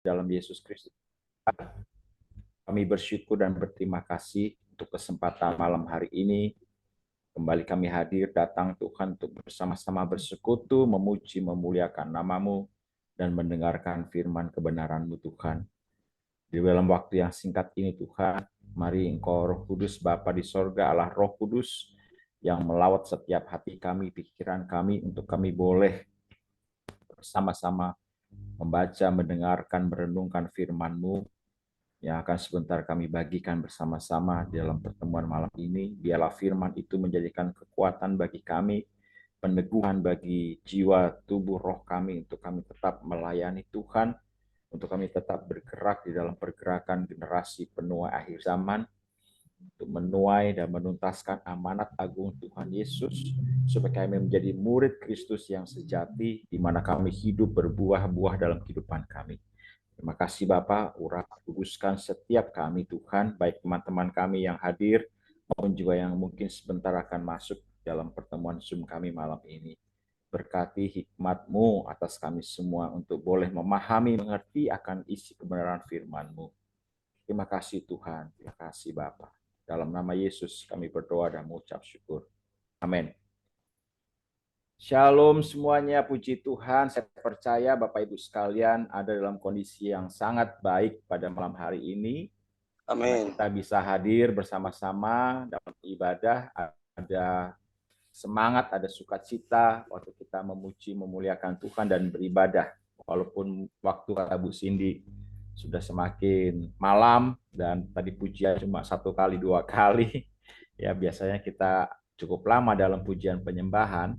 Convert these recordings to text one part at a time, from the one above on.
dalam Yesus Kristus. Kami bersyukur dan berterima kasih untuk kesempatan malam hari ini. Kembali kami hadir datang Tuhan untuk bersama-sama bersekutu, memuji, memuliakan nama-Mu, dan mendengarkan firman kebenaran-Mu Tuhan. Di dalam waktu yang singkat ini Tuhan, mari Engkau Roh Kudus Bapa di sorga, Allah Roh Kudus, yang melawat setiap hati kami, pikiran kami, untuk kami boleh bersama-sama membaca, mendengarkan, merenungkan firman-Mu, yang akan sebentar kami bagikan bersama-sama di dalam pertemuan malam ini. Biarlah firman itu menjadikan kekuatan bagi kami, peneguhan bagi jiwa, tubuh, roh kami, untuk kami tetap melayani Tuhan, untuk kami tetap bergerak di dalam pergerakan generasi penuai akhir zaman, untuk menuai dan menuntaskan amanat agung Tuhan Yesus, supaya kami menjadi murid Kristus yang sejati, di mana kami hidup berbuah-buah dalam kehidupan kami. Terima kasih Bapak, urap kuduskan setiap kami Tuhan, baik teman-teman kami yang hadir, maupun juga yang mungkin sebentar akan masuk dalam pertemuan Zoom kami malam ini. Berkati hikmat-Mu atas kami semua untuk boleh memahami, mengerti akan isi kebenaran firman-Mu. Terima kasih Tuhan, terima kasih Bapak. Dalam nama Yesus kami berdoa dan mengucap syukur. Amin. Shalom semuanya, puji Tuhan. Saya percaya Bapak Ibu sekalian ada dalam kondisi yang sangat baik pada malam hari ini. Karena Amin. kita bisa hadir bersama-sama dalam ibadah, ada semangat, ada sukacita waktu kita memuji, memuliakan Tuhan dan beribadah. Walaupun waktu kata Bu Cindy sudah semakin malam dan tadi pujian cuma 1 kali, 2 kali. Ya biasanya kita cukup lama dalam pujian penyembahan.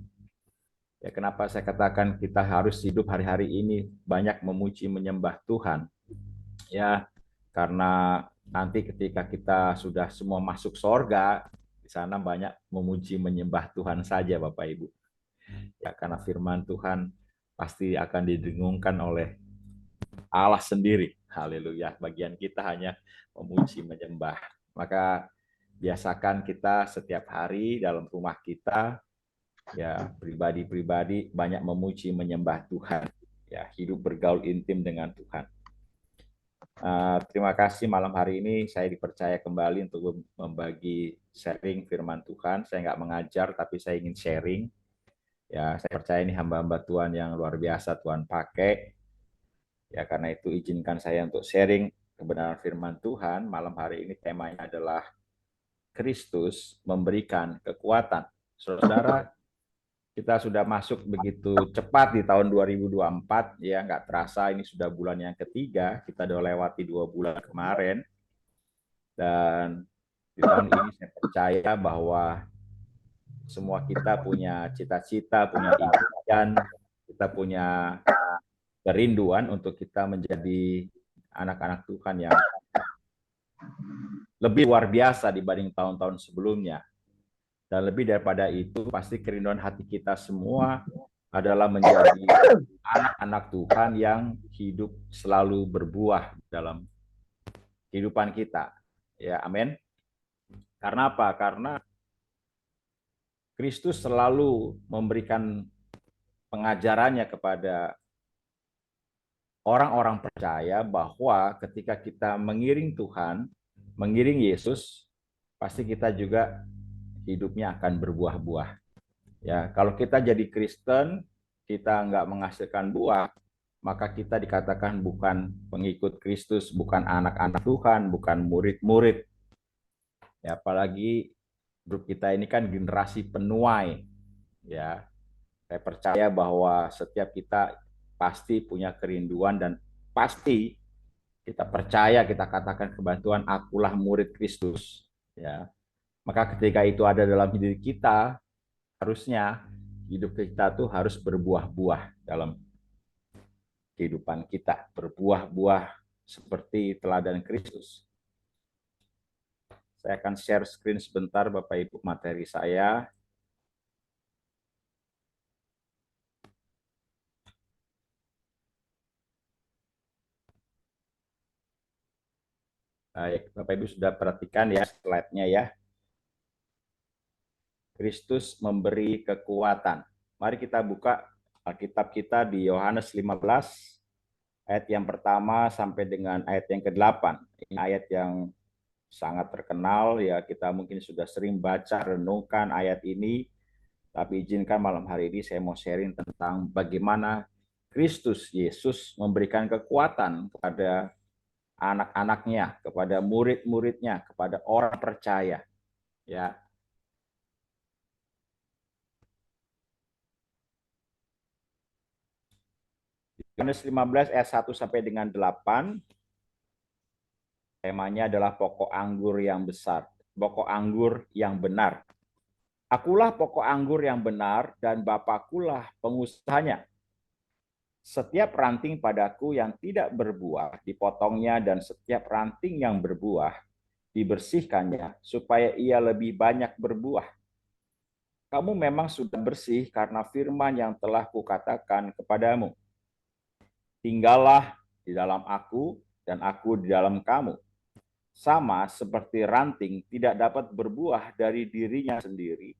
Ya, kenapa saya katakan kita harus hidup hari-hari ini banyak memuji menyembah Tuhan? Ya, karena nanti ketika kita sudah semua masuk sorga, di sana banyak memuji menyembah Tuhan saja Bapak Ibu. Ya, karena firman Tuhan pasti akan didengungkan oleh Allah sendiri. Haleluya. Bagian kita hanya memuji menyembah. Maka biasakan kita setiap hari dalam rumah kita, ya pribadi-pribadi banyak memuji menyembah Tuhan, ya hidup bergaul intim dengan Tuhan. Terima kasih malam hari ini saya dipercaya kembali untuk membagi sharing firman Tuhan. Saya nggak mengajar tapi saya ingin sharing. Ya saya percaya ini hamba-hamba Tuhan yang luar biasa Tuhan pakai. Ya karena itu izinkan saya untuk sharing kebenaran firman Tuhan. Malam hari ini temanya adalah Kristus memberikan kekuatan. Saudara, kita sudah masuk begitu cepat di tahun 2024, ya nggak terasa ini sudah bulan yang ketiga, kita udah lewati 2 bulan kemarin, dan di tahun ini saya percaya bahwa semua kita punya cita-cita, punya impian, kita punya kerinduan untuk kita menjadi anak-anak Tuhan yang lebih luar biasa dibanding tahun-tahun sebelumnya. Dan lebih daripada itu, pasti kerinduan hati kita semua adalah menjadi anak-anak Tuhan yang hidup selalu berbuah dalam kehidupan kita. Ya, amin. Karena apa? Karena Kristus selalu memberikan pengajarannya kepada orang-orang percaya bahwa ketika kita mengiring Tuhan, mengiring Yesus, pasti kita juga hidupnya akan berbuah-buah. Ya, kalau kita jadi Kristen, kita nggak menghasilkan buah, maka kita dikatakan bukan pengikut Kristus, bukan anak-anak Tuhan, bukan murid-murid. Ya, apalagi grup kita ini kan generasi penuai. Ya, saya percaya bahwa setiap kita pasti punya kerinduan dan pasti kita percaya, kita katakan kebantuan akulah murid Kristus. Ya, maka ketika itu ada dalam diri kita, harusnya hidup kita tuh harus berbuah-buah dalam kehidupan kita, berbuah-buah seperti teladan Kristus. Saya akan share screen sebentar Bapak Ibu materi saya. Baik, Bapak Ibu sudah perhatikan ya slide-nya ya. Kristus memberi kekuatan. Mari kita buka Alkitab kita di Yohanes 15 Ayat yang pertama sampai dengan ayat yang ke-8. Ini ayat yang sangat terkenal ya, kita mungkin sudah sering baca renungkan ayat ini, tapi izinkan malam hari ini saya mau sharing tentang bagaimana Kristus Yesus memberikan kekuatan kepada anak-anaknya, kepada murid-muridnya, kepada orang percaya. Ya, Yohanes 15 ayat 1 sampai dengan 8, temanya adalah pokok anggur yang besar, pokok anggur yang benar. Akulah pokok anggur yang benar dan Bapakulah pengusahanya. Setiap ranting padaku yang tidak berbuah dipotongnya, dan setiap ranting yang berbuah dibersihkannya, supaya ia lebih banyak berbuah. Kamu memang sudah bersih karena firman yang telah kukatakan kepadamu. Tinggallah di dalam aku dan aku di dalam kamu. Sama seperti ranting tidak dapat berbuah dari dirinya sendiri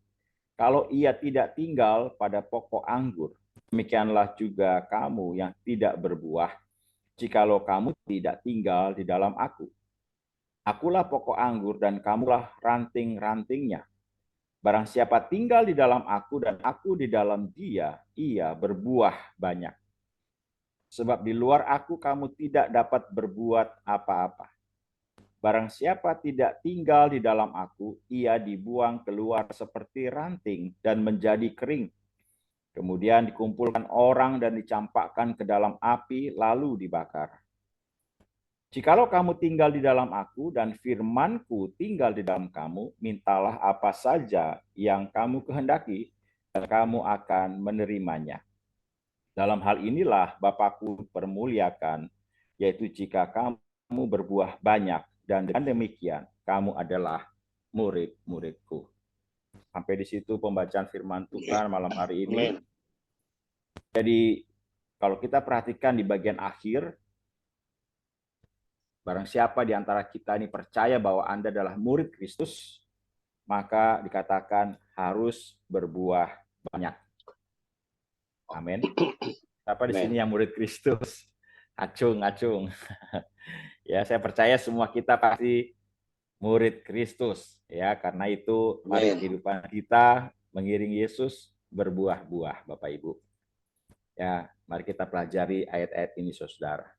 kalau ia tidak tinggal pada pokok anggur. Demikianlah juga kamu yang tidak berbuah jikalau kamu tidak tinggal di dalam aku. Akulah pokok anggur dan kamulah ranting-rantingnya. Barang siapa tinggal di dalam aku dan aku di dalam dia, ia berbuah banyak. Sebab di luar aku kamu tidak dapat berbuat apa-apa. Barang siapa tidak tinggal di dalam aku, ia dibuang keluar seperti ranting dan menjadi kering. Kemudian dikumpulkan orang dan dicampakkan ke dalam api, lalu dibakar. Jikalau kamu tinggal di dalam aku dan firmanku tinggal di dalam kamu, mintalah apa saja yang kamu kehendaki, dan kamu akan menerimanya. Dalam hal inilah Bapakku permuliakan, yaitu jika kamu berbuah banyak, dan dengan demikian kamu adalah murid-muridku. Sampai di situ pembacaan firman Tuhan malam hari ini. Jadi kalau kita perhatikan di bagian akhir, barang siapa di antara kita ini percaya bahwa Anda adalah murid Kristus, maka dikatakan harus berbuah banyak. Amin. Siapa di sini yang murid Kristus? Acung, acung. Ya, saya percaya semua kita pasti murid Kristus. Ya, karena itu mari kehidupan kita mengiring Yesus berbuah-buah, Bapak Ibu. Ya, mari kita pelajari ayat-ayat ini, Saudara.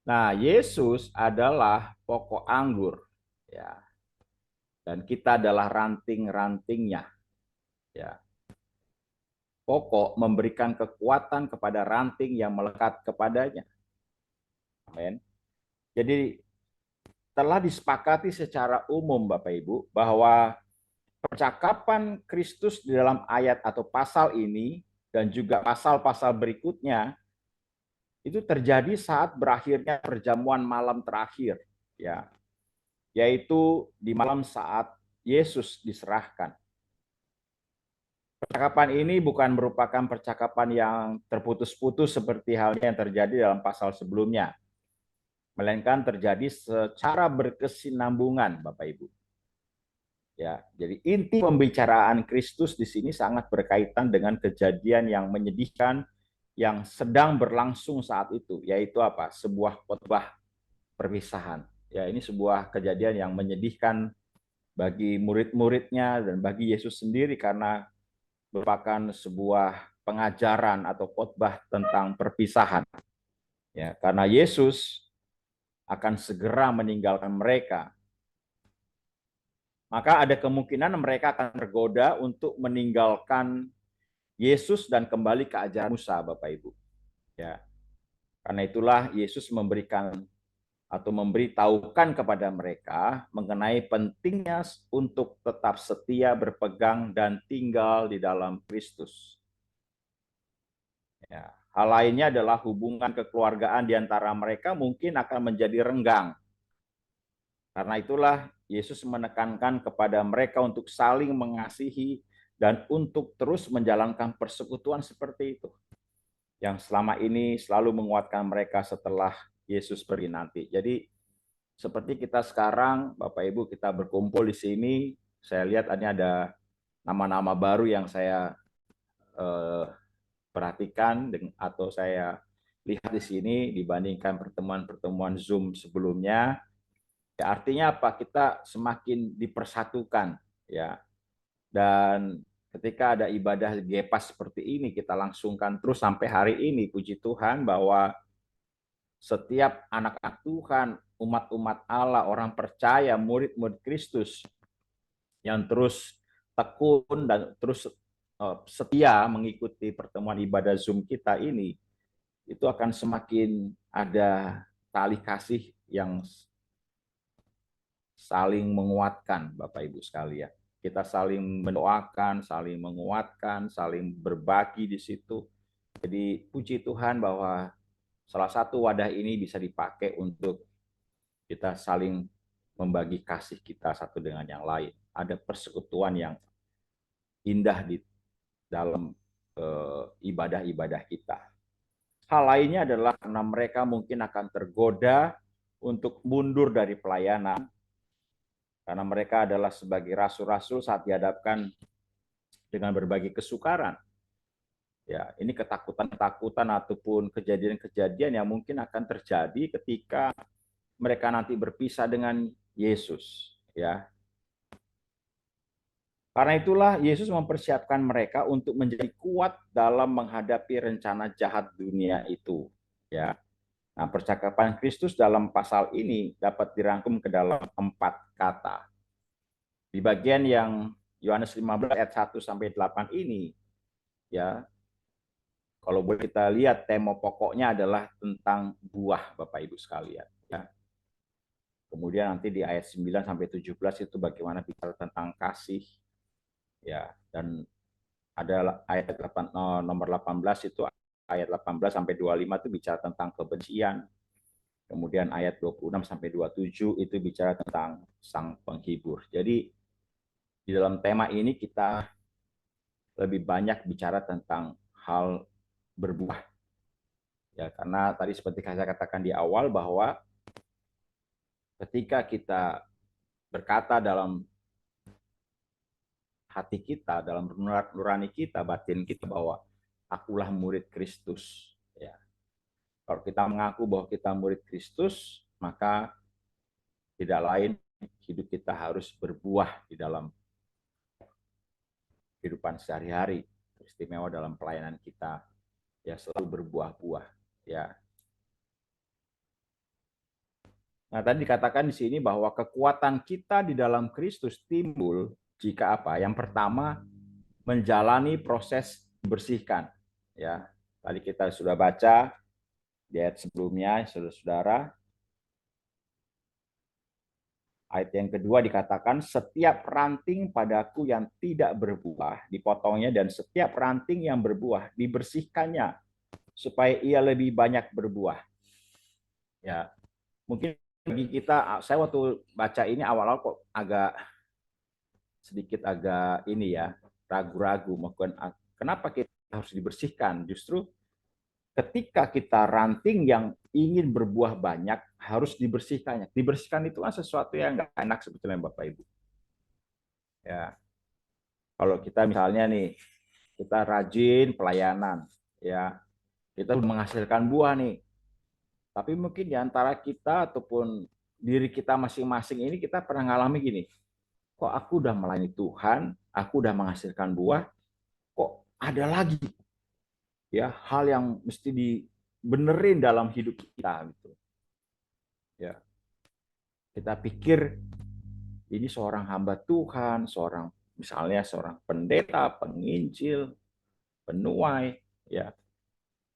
Nah, Yesus adalah pokok anggur, ya, dan kita adalah ranting-rantingnya. Ya, pokok memberikan kekuatan kepada ranting yang melekat kepadanya. Amin. Jadi telah disepakati secara umum, Bapak Ibu, bahwa percakapan Kristus di dalam ayat atau pasal ini dan juga pasal-pasal berikutnya itu terjadi saat berakhirnya perjamuan malam terakhir, ya, yaitu di malam saat Yesus diserahkan. Percakapan ini bukan merupakan percakapan yang terputus-putus seperti halnya yang terjadi dalam pasal sebelumnya, melainkan terjadi secara berkesinambungan, Bapak Ibu. Ya, jadi inti pembicaraan Kristus di sini sangat berkaitan dengan kejadian yang menyedihkan yang sedang berlangsung saat itu, yaitu apa? Sebuah khotbah perpisahan. Ya, ini sebuah kejadian yang menyedihkan bagi murid-muridnya dan bagi Yesus sendiri karena merupakan sebuah pengajaran atau khotbah tentang perpisahan. Ya, karena Yesus akan segera meninggalkan mereka, maka ada kemungkinan mereka akan tergoda untuk meninggalkan Yesus dan kembali ke ajaran Musa, Bapak Ibu. Ya, karena itulah Yesus memberikan atau memberitahukan kepada mereka mengenai pentingnya untuk tetap setia berpegang dan tinggal di dalam Kristus. Ya, hal lainnya adalah hubungan kekeluargaan di antara mereka mungkin akan menjadi renggang. Karena itulah Yesus menekankan kepada mereka untuk saling mengasihi dan untuk terus menjalankan persekutuan seperti itu, yang selama ini selalu menguatkan mereka setelah Yesus pergi nanti. Jadi seperti kita sekarang, Bapak Ibu, kita berkumpul di sini, saya lihat ada nama-nama baru yang saya eh, perhatikan atau saya lihat di sini dibandingkan pertemuan-pertemuan Zoom sebelumnya, ya artinya apa? Kita semakin dipersatukan, ya. Dan ketika ada ibadah gepas seperti ini, kita langsungkan terus sampai hari ini. Puji Tuhan bahwa setiap anak-anak Tuhan, umat-umat Allah, orang percaya, murid-murid Kristus yang terus tekun dan terus setia mengikuti pertemuan ibadah Zoom kita ini, itu akan semakin ada tali kasih yang saling menguatkan, Bapak Ibu sekalian. Kita saling mendoakan, saling menguatkan, saling berbagi di situ. Jadi puji Tuhan bahwa salah satu wadah ini bisa dipakai untuk kita saling membagi kasih kita satu dengan yang lain. Ada persekutuan yang indah di dalam ibadah-ibadah kita. Hal lainnya adalah karena mereka mungkin akan tergoda untuk mundur dari pelayanan, karena mereka adalah sebagai rasul-rasul saat dihadapkan dengan berbagai kesukaran. Ya, ini ketakutan-ketakutan ataupun kejadian-kejadian yang mungkin akan terjadi ketika mereka nanti berpisah dengan Yesus. Ya, karena itulah Yesus mempersiapkan mereka untuk menjadi kuat dalam menghadapi rencana jahat dunia itu. Ya, nah percakapan Kristus dalam pasal ini dapat dirangkum ke dalam 4 kata. Di bagian yang Yohanes 15 ayat 1 sampai 8 ini, ya, kalau boleh kita lihat tema pokoknya adalah tentang buah, Bapak Ibu sekalian, ya. Kemudian nanti di ayat 9 sampai 17 itu bagaimana bicara tentang kasih, ya, dan ada ayat 8, nomor 18 itu ayat 18 sampai 25 itu bicara tentang kebencian. Kemudian ayat 26 sampai 27 itu bicara tentang sang penghibur. Jadi di dalam tema ini kita lebih banyak bicara tentang hal berbuah. Ya, karena tadi seperti saya katakan di awal bahwa ketika kita berkata dalam hati kita, dalam nurani kita, batin kita bahwa akulah murid Kristus. Ya. Kalau kita mengaku bahwa kita murid Kristus, maka tidak lain hidup kita harus berbuah di dalam kehidupan sehari-hari, istimewa dalam pelayanan kita, ya selalu berbuah-buah. Ya. Nah, tadi dikatakan di sini bahwa kekuatan kita di dalam Kristus timbul jika apa? Yang pertama, menjalani proses dibersihkan. Ya, tadi kita sudah baca di ayat sebelumnya, saudara-saudara. Ayat yang kedua dikatakan, setiap ranting padaku yang tidak berbuah dipotongnya, dan setiap ranting yang berbuah dibersihkannya, supaya ia lebih banyak berbuah. Ya, mungkin bagi kita, saya waktu baca ini awal-awal kok sedikit agak ini ya, ragu-ragu, kenapa kita harus dibersihkan. Justru ketika kita ranting yang ingin berbuah banyak harus dibersihkannya. Dibersihkan itu kan sesuatu yang nggak enak sebetulnya, Bapak Ibu. Ya, kalau kita misalnya nih, kita rajin pelayanan, ya, kita menghasilkan buah nih. Tapi mungkin di antara kita ataupun diri kita masing-masing ini kita pernah ngalami gini, kok aku udah melayani Tuhan, aku udah menghasilkan buah, kok ada lagi ya hal yang mesti dibenerin dalam hidup kita gitu. Ya, kita pikir ini seorang hamba Tuhan, misalnya seorang pendeta, penginjil, penuai, ya.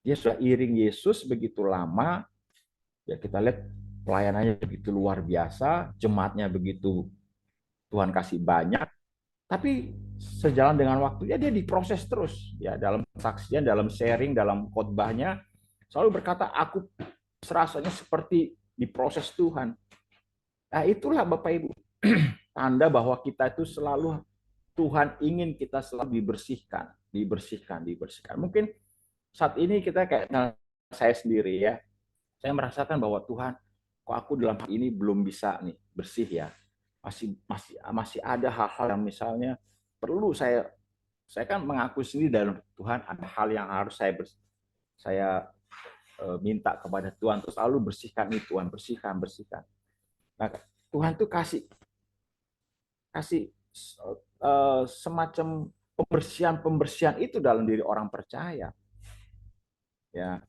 Dia sudah iring Yesus begitu lama, ya kita lihat pelayanannya begitu luar biasa, jemaatnya begitu Tuhan kasih banyak, tapi sejalan dengan waktunya dia diproses terus, ya, dalam kesaksian, dalam sharing, dalam khotbahnya selalu berkata, aku serasanya seperti diproses Tuhan. Nah, itulah Bapak Ibu, tanda bahwa kita itu selalu Tuhan ingin kita selalu dibersihkan, dibersihkan, dibersihkan. Mungkin saat ini kita kayak saya sendiri ya, saya merasakan bahwa Tuhan, kok aku dalam hal ini belum bisa nih bersih ya, masih ada hal-hal yang misalnya perlu saya Saya kan mengaku sendiri dalam Tuhan ada hal yang harus saya minta kepada Tuhan, terus selalu bersihkan ini Tuhan, bersihkan, bersihkan. Nah, Tuhan tuh kasih kasih semacam pembersihan itu dalam diri orang percaya. Ya,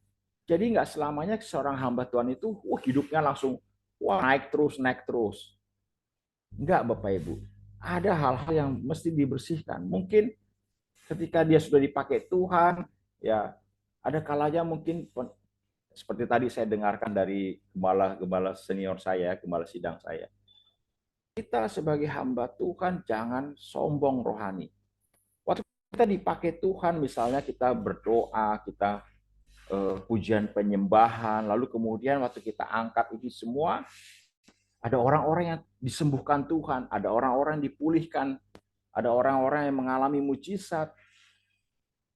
jadi nggak selamanya seorang hamba Tuhan itu hidupnya langsung naik terus, naik terus. Enggak, Bapak Ibu. Ada hal-hal yang mesti dibersihkan. Mungkin ketika dia sudah dipakai Tuhan, ya ada kalanya mungkin seperti tadi saya dengarkan dari gembala senior saya, gembala sidang saya. Kita sebagai hamba Tuhan jangan sombong rohani. Waktu kita dipakai Tuhan, misalnya kita berdoa, kita pujian penyembahan, lalu kemudian waktu kita angkat ini semua, ada orang-orang yang disembuhkan Tuhan, ada orang-orang yang dipulihkan, ada orang-orang yang mengalami mujizat.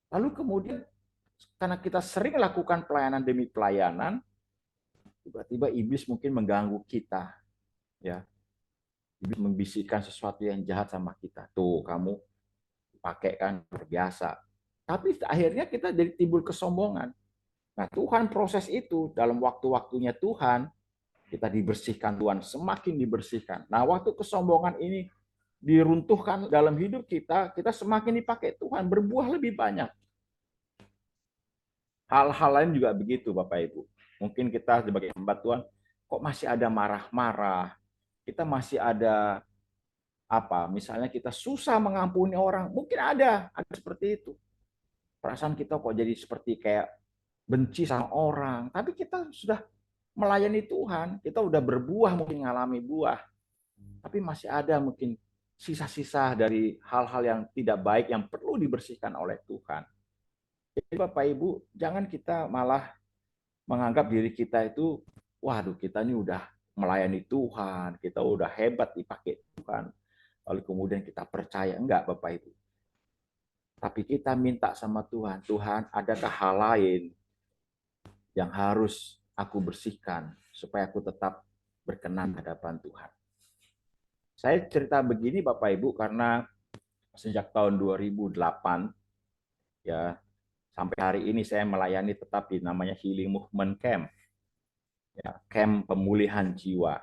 Lalu kemudian karena kita sering lakukan pelayanan demi pelayanan, tiba-tiba iblis mungkin mengganggu kita, ya. Iblis membisikkan sesuatu yang jahat sama kita. Tuh, kamu pakai kan terbiasa. Tapi akhirnya kita jadi timbul kesombongan. Nah, Tuhan proses itu dalam waktu-waktunya Tuhan, kita dibersihkan Tuhan, semakin dibersihkan. Nah, waktu kesombongan ini diruntuhkan dalam hidup kita, kita semakin dipakai Tuhan, berbuah lebih banyak. Hal-hal lain juga begitu, Bapak Ibu. Mungkin kita sebagai hamba Tuhan, kok masih ada marah-marah, kita masih ada apa? Misalnya kita susah mengampuni orang, mungkin ada seperti itu. Perasaan kita kok jadi seperti kayak benci sama orang, tapi kita sudah melayani Tuhan, kita udah berbuah, mungkin mengalami buah, tapi masih ada mungkin sisa-sisa dari hal-hal yang tidak baik yang perlu dibersihkan oleh Tuhan. Jadi Bapak Ibu, jangan kita malah menganggap diri kita itu, waduh kita ini udah melayani Tuhan, kita udah hebat dipakai Tuhan, lalu kemudian kita percaya. Enggak Bapak Ibu. Tapi kita minta sama Tuhan, Tuhan adakah hal lain yang harus aku bersihkan supaya aku tetap berkenan di hadapan Tuhan. Saya cerita begini Bapak Ibu karena sejak tahun 2008 ya sampai hari ini saya melayani tetap di namanya Healing Movement Camp. Ya, camp pemulihan jiwa.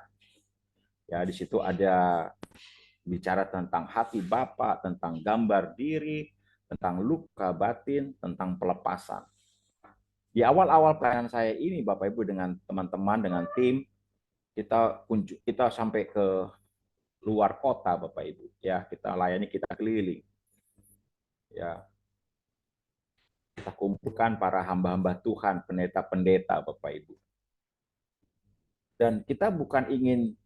Ya, di situ ada bicara tentang hati Bapa, tentang gambar diri, tentang luka batin, tentang pelepasan. Di awal-awal pelayanan saya ini Bapak Ibu dengan teman-teman dengan tim kita sampai ke luar kota Bapak Ibu ya, kita layani, kita keliling. Ya, kita kumpulkan para hamba-hamba Tuhan, pendeta-pendeta Bapak Ibu. Dan kita bukan ingin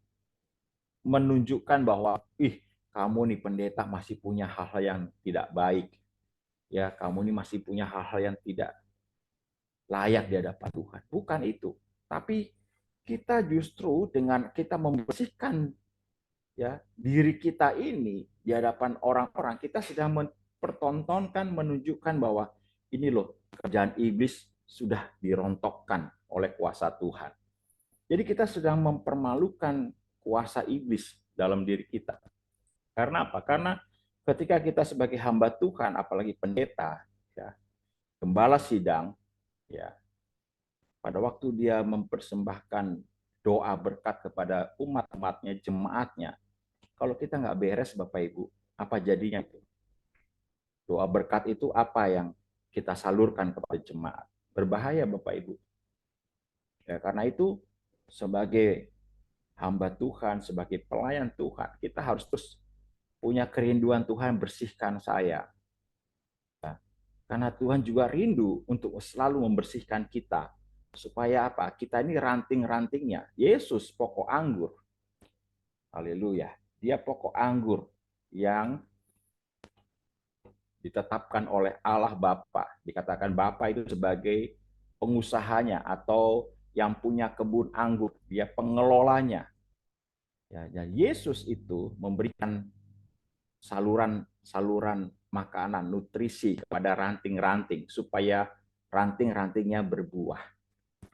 menunjukkan bahwa kamu nih pendeta masih punya hal-hal yang tidak baik. Ya, kamu nih masih punya hal-hal yang tidak layak di hadapan Tuhan. Bukan itu. Tapi kita justru dengan kita membersihkan ya diri kita ini di hadapan orang-orang, kita sedang mempertontonkan, menunjukkan bahwa ini loh kerjaan iblis sudah dirontokkan oleh kuasa Tuhan. Jadi kita sedang mempermalukan kuasa iblis dalam diri kita. Karena apa? Karena ketika kita sebagai hamba Tuhan, apalagi pendeta, ya, gembala sidang, ya, pada waktu dia mempersembahkan doa berkat kepada umat-umatnya, jemaatnya, kalau kita nggak beres, Bapak Ibu, apa jadinya itu? Doa berkat itu apa yang kita salurkan kepada jemaat? Berbahaya, Bapak Ibu. Ya, karena itu, sebagai hamba Tuhan, sebagai pelayan Tuhan, kita harus terus punya kerinduan Tuhan bersihkan saya. Ya, karena Tuhan juga rindu untuk selalu membersihkan kita. Supaya apa? Kita ini ranting-rantingnya. Yesus pokok anggur. Haleluya. Dia pokok anggur yang ditetapkan oleh Allah Bapa. Dikatakan Bapa itu sebagai pengusahanya atau yang punya kebun anggur, dia pengelolanya. Ya, dan Yesus itu memberikan saluran makanan, nutrisi kepada ranting-ranting supaya ranting-rantingnya berbuah.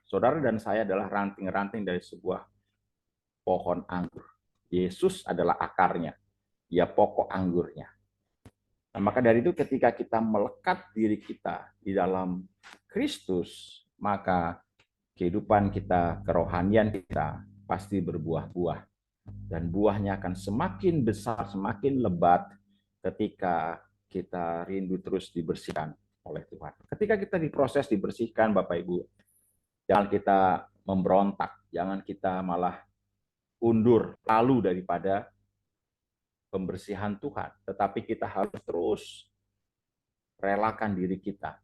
Saudara dan saya adalah ranting-ranting dari sebuah pohon anggur. Yesus adalah akarnya, dia pokok anggurnya. Nah, maka dari itu ketika kita melekat diri kita di dalam Kristus, maka kehidupan kita, kerohanian kita pasti berbuah-buah. Dan buahnya akan semakin besar, semakin lebat ketika kita rindu terus dibersihkan oleh Tuhan. Ketika kita diproses, dibersihkan, Bapak Ibu, jangan kita memberontak, jangan kita malah undur lalu daripada pembersihan Tuhan, tetapi kita harus terus relakan diri kita.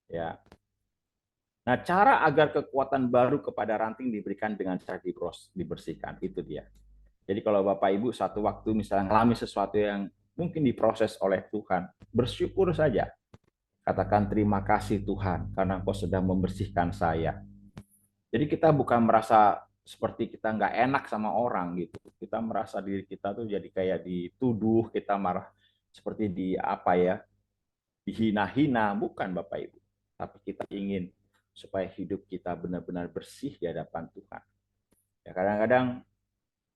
Ya. Nah, cara agar kekuatan baru kepada ranting diberikan dengan cara dibersihkan, itu dia. Jadi kalau Bapak Ibu satu waktu misalnya mengalami sesuatu yang mungkin diproses oleh Tuhan, bersyukur saja. Katakan terima kasih Tuhan karena Engkau sedang membersihkan saya. Jadi kita bukan merasa seperti kita nggak enak sama orang gitu. Kita merasa diri kita tuh jadi kayak dituduh, kita marah seperti di apa ya, dihina-hina, bukan Bapak Ibu. Tapi kita ingin supaya hidup kita benar-benar bersih di hadapan Tuhan. Ya kadang-kadang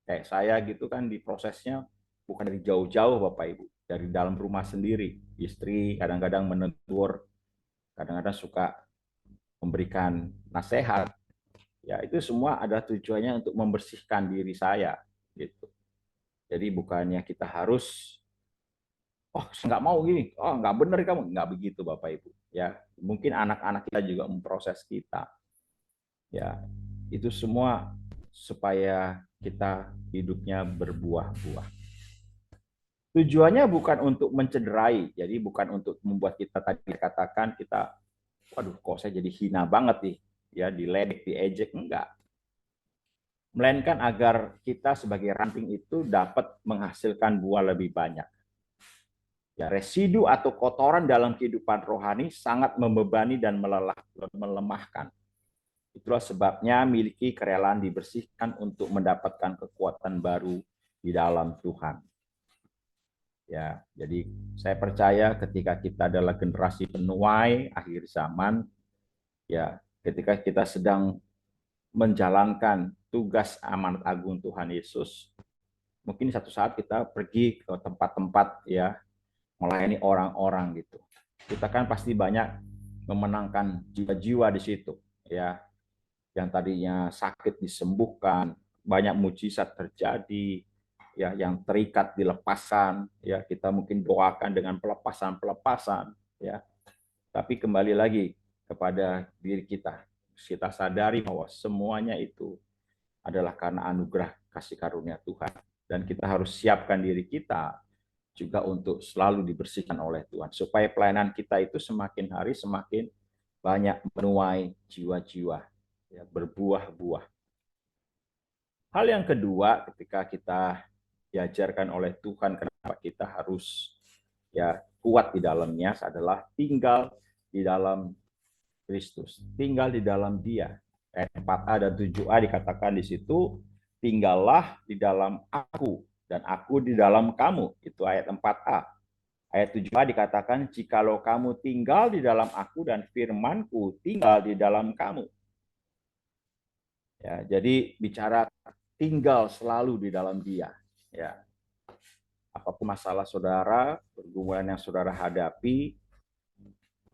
kayak saya gitu kan di prosesnya bukan dari jauh-jauh Bapak Ibu, dari dalam rumah sendiri. Istri kadang-kadang menegur, kadang-kadang suka memberikan nasihat. Ya itu semua ada tujuannya untuk membersihkan diri saya gitu. Jadi bukannya kita harus oh nggak mau gini, oh nggak benar kamu, nggak begitu Bapak Ibu. Ya mungkin anak-anak kita juga memproses kita. Ya itu semua supaya kita hidupnya berbuah-buah. Tujuannya bukan untuk mencederai, jadi bukan untuk membuat kita tadi katakan kita, waduh kok saya jadi hina banget nih, ya diledek, diejek, enggak. Melainkan agar kita sebagai ranting itu dapat menghasilkan buah lebih banyak. Ya, residu atau kotoran dalam kehidupan rohani sangat membebani dan melemahkan. Itulah sebabnya miliki kerelaan dibersihkan untuk mendapatkan kekuatan baru di dalam Tuhan. Ya, jadi saya percaya ketika kita adalah generasi penuai akhir zaman, ya, ketika kita sedang menjalankan tugas amanat agung Tuhan Yesus, mungkin satu saat kita pergi ke tempat-tempat ya melayani orang-orang gitu. Kita kan pasti banyak memenangkan jiwa-jiwa di situ, ya, yang tadinya sakit disembuhkan, banyak mujizat terjadi, ya, yang terikat dilepaskan, ya, kita mungkin doakan dengan pelepasan-pelepasan, ya. Tapi kembali lagi kepada diri kita. Kita sadari bahwa semuanya itu adalah karena anugerah kasih karunia Tuhan dan kita harus siapkan diri kita juga untuk selalu dibersihkan oleh Tuhan supaya pelayanan kita itu semakin hari semakin banyak menuai jiwa-jiwa, ya, berbuah-buah. Hal yang kedua ketika kita diajarkan oleh Tuhan kenapa kita harus ya kuat di dalamnya adalah tinggal di dalam Kristus, tinggal di dalam Dia. Ayat 4a dan 7a dikatakan di situ, tinggallah di dalam aku dan aku di dalam kamu. Itu ayat 4a. Ayat 7a dikatakan, jikalau kamu tinggal di dalam aku dan firmanku tinggal di dalam kamu. Ya, jadi bicara tinggal selalu di dalam Dia. Ya, apapun masalah saudara, pergumulan yang saudara hadapi,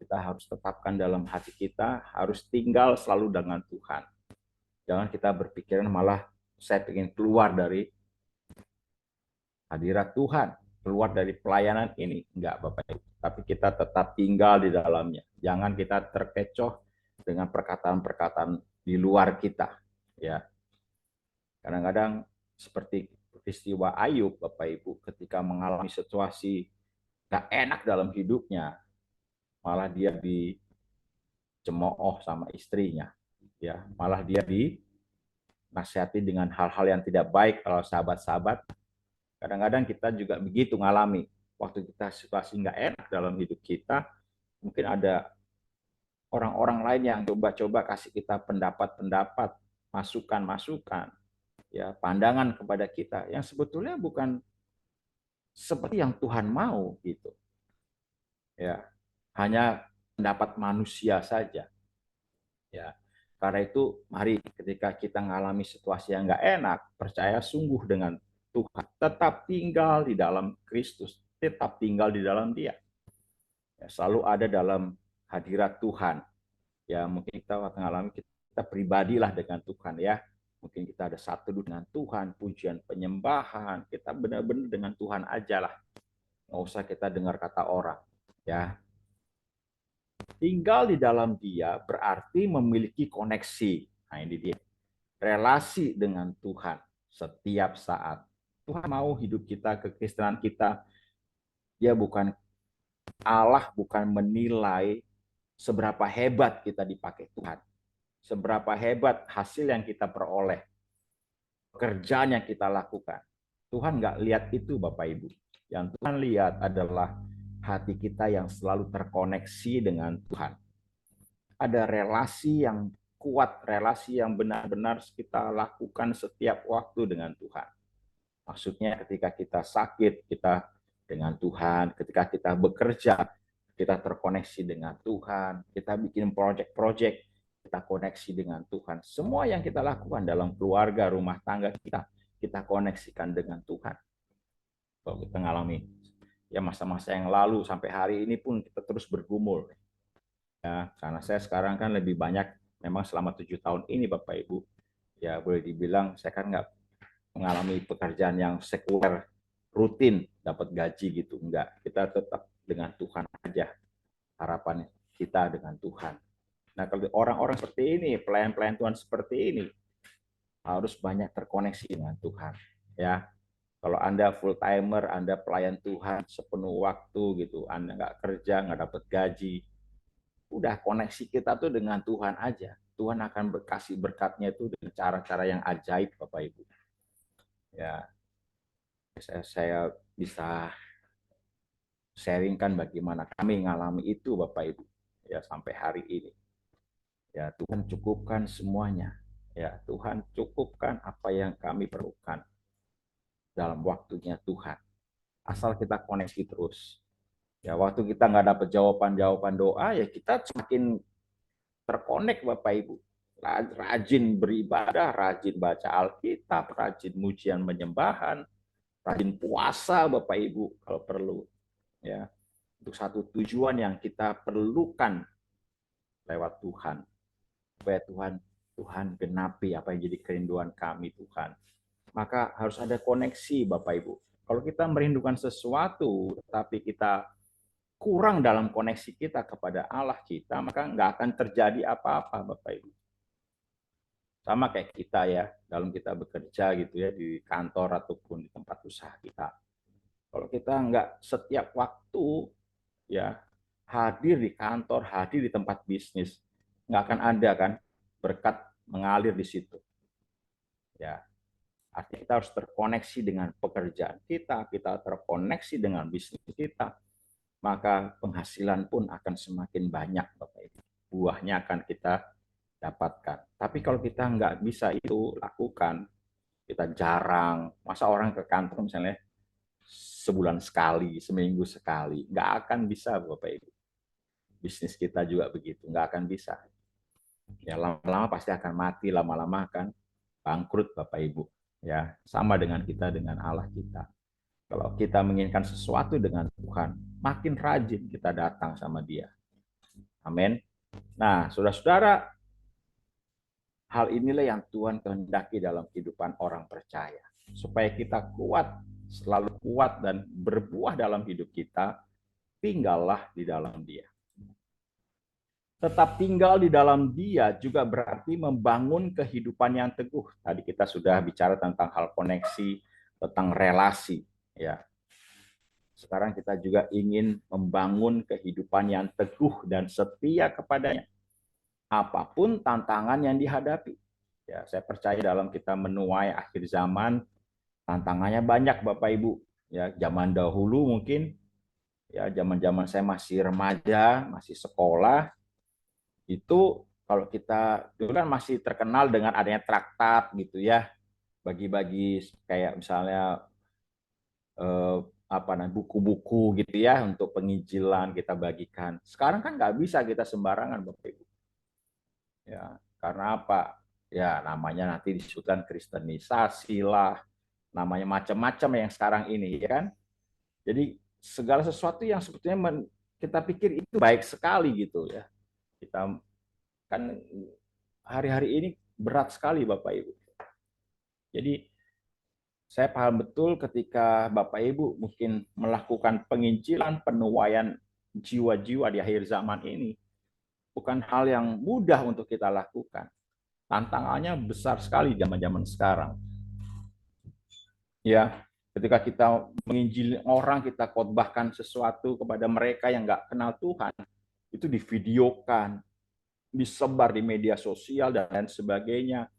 kita harus tetapkan dalam hati kita, harus tinggal selalu dengan Tuhan. Jangan kita berpikiran malah saya ingin keluar dari hadirat Tuhan, keluar dari pelayanan ini. Enggak, Bapak Ibu. Tapi kita tetap tinggal di dalamnya. Jangan kita terkecoh dengan perkataan-perkataan di luar kita. Ya, kadang-kadang seperti peristiwa Ayub, Bapak Ibu, ketika mengalami situasi gak enak dalam hidupnya, malah dia dicemooh sama istrinya. Ya, malah dia dinasihati dengan hal-hal yang tidak baik. Kalau sahabat-sahabat, kadang-kadang kita juga begitu ngalami. Waktu kita situasi nggak enak dalam hidup kita, mungkin ada orang-orang lain yang coba-coba kasih kita pendapat-pendapat, masukan-masukan, ya pandangan kepada kita yang sebetulnya bukan seperti yang Tuhan mau gitu. Ya, hanya pendapat manusia saja. Ya, karena itu mari ketika kita mengalami situasi yang nggak enak, percaya sungguh dengan Tuhan, tetap tinggal di dalam Kristus, tetap tinggal di dalam Dia. Ya, selalu ada dalam hadirat Tuhan. Ya, mungkin kita mengalami kita pribadilah dengan Tuhan ya. Mungkin kita ada satu dengan Tuhan, pujian penyembahan, kita benar-benar dengan Tuhan aja lah. Nggak usah kita dengar kata orang. Ya, tinggal di dalam Dia berarti memiliki koneksi. Nah, ini dia. Relasi dengan Tuhan setiap saat. Tuhan mau hidup kita, kekristenan kita, Dia bukan Allah, bukan menilai seberapa hebat kita dipakai Tuhan. Seberapa hebat hasil yang kita peroleh. Pekerjaan yang kita lakukan. Tuhan nggak lihat itu Bapak Ibu. Yang Tuhan lihat adalah hati kita yang selalu terkoneksi dengan Tuhan. Ada relasi yang kuat, relasi yang benar-benar kita lakukan setiap waktu dengan Tuhan. Maksudnya ketika kita sakit, kita dengan Tuhan. Ketika kita bekerja, kita terkoneksi dengan Tuhan. Kita bikin proyek-proyek, kita koneksi dengan Tuhan. Semua yang kita lakukan dalam keluarga, rumah tangga kita koneksikan dengan Tuhan. Kalau kita mengalami ya masa-masa yang lalu sampai hari ini pun kita terus bergumul. Ya, karena saya sekarang kan lebih banyak, memang selama 7 tahun ini Bapak Ibu, ya boleh dibilang saya kan nggak mengalami pekerjaan yang sekuler, rutin, dapat gaji gitu. Enggak, kita tetap dengan Tuhan aja. Harapan kita dengan Tuhan. Nah, kalau orang-orang seperti ini, pelayan-pelayan Tuhan seperti ini, harus banyak terkoneksi dengan Tuhan. Ya, kalau Anda full timer, Anda pelayan Tuhan sepenuh waktu gitu, Anda nggak kerja, nggak dapat gaji, udah koneksi kita tuh dengan Tuhan aja. Tuhan akan berkasih berkatnya itu dengan cara-cara yang ajaib, Bapak Ibu. Ya, saya bisa sharingkan bagaimana kami mengalami itu, Bapak Ibu. Ya, sampai hari ini. Ya, Tuhan cukupkan semuanya. Ya, Tuhan cukupkan apa yang kami perlukan dalam waktunya Tuhan. Asal kita koneksi terus. Ya, waktu kita nggak dapat jawaban-jawaban doa, ya kita semakin terkonek Bapak Ibu. Rajin beribadah, rajin baca Alkitab, rajin mujian penyembahan, rajin puasa Bapak Ibu kalau perlu. Ya, untuk satu tujuan yang kita perlukan lewat Tuhan. Supaya Tuhan genapi apa yang jadi kerinduan kami Tuhan. Maka harus ada koneksi Bapak Ibu. Kalau kita merindukan sesuatu, tapi kita kurang dalam koneksi kita kepada Allah kita, maka nggak akan terjadi apa-apa, Bapak Ibu. Sama kayak kita ya, dalam kita bekerja gitu ya, di kantor ataupun di tempat usaha kita. Kalau kita nggak setiap waktu ya hadir di kantor, hadir di tempat bisnis, nggak akan ada kan berkat mengalir di situ. Ya, artinya kita harus terkoneksi dengan pekerjaan kita terkoneksi dengan bisnis kita, maka penghasilan pun akan semakin banyak, Bapak Ibu. Buahnya akan kita dapatkan. Tapi kalau kita nggak bisa itu lakukan, kita jarang, masa orang ke kantor misalnya sebulan sekali, seminggu sekali, nggak akan bisa, Bapak Ibu. Bisnis kita juga begitu, nggak akan bisa. Ya lama-lama pasti akan mati, lama-lama akan bangkrut, Bapak Ibu. Ya, sama dengan kita dengan Allah kita. Kalau kita menginginkan sesuatu dengan Tuhan, makin rajin kita datang sama Dia. Amin. Nah, saudara-saudara, hal inilah yang Tuhan kehendaki dalam kehidupan orang percaya. Supaya kita kuat, selalu kuat dan berbuah dalam hidup kita, tinggallah di dalam Dia. Tetap tinggal di dalam Dia juga berarti membangun kehidupan yang teguh. Tadi kita sudah bicara tentang hal koneksi, tentang relasi. Ya, sekarang kita juga ingin membangun kehidupan yang teguh dan setia kepadanya. Apapun tantangan yang dihadapi. Ya, saya percaya dalam kita menuai akhir zaman, tantangannya banyak Bapak Ibu. Ya, zaman dahulu mungkin, ya zaman-zaman saya masih remaja, masih sekolah, itu kalau kita dulu kan masih terkenal dengan adanya traktat gitu ya, bagi-bagi kayak misalnya apa namanya buku-buku gitu ya untuk penginjilan kita bagikan. Sekarang kan nggak bisa kita sembarangan Bapak Ibu. Ya, karena apa? Ya namanya nanti disebutkan kristenisasi lah, namanya macam-macam yang sekarang ini ya kan. Jadi segala sesuatu yang sebetulnya kita pikir itu baik sekali gitu ya. Kita kan hari-hari ini berat sekali Bapak Ibu. Jadi saya paham betul ketika Bapak Ibu mungkin melakukan penginjilan, penuaian jiwa-jiwa di akhir zaman ini. Bukan hal yang mudah untuk kita lakukan. Tantangannya besar sekali zaman-zaman sekarang. Ya, ketika kita menginjili orang, kita khotbahkan sesuatu kepada mereka yang nggak kenal Tuhan, itu divideokan, disebar di media sosial dan lain sebagainya.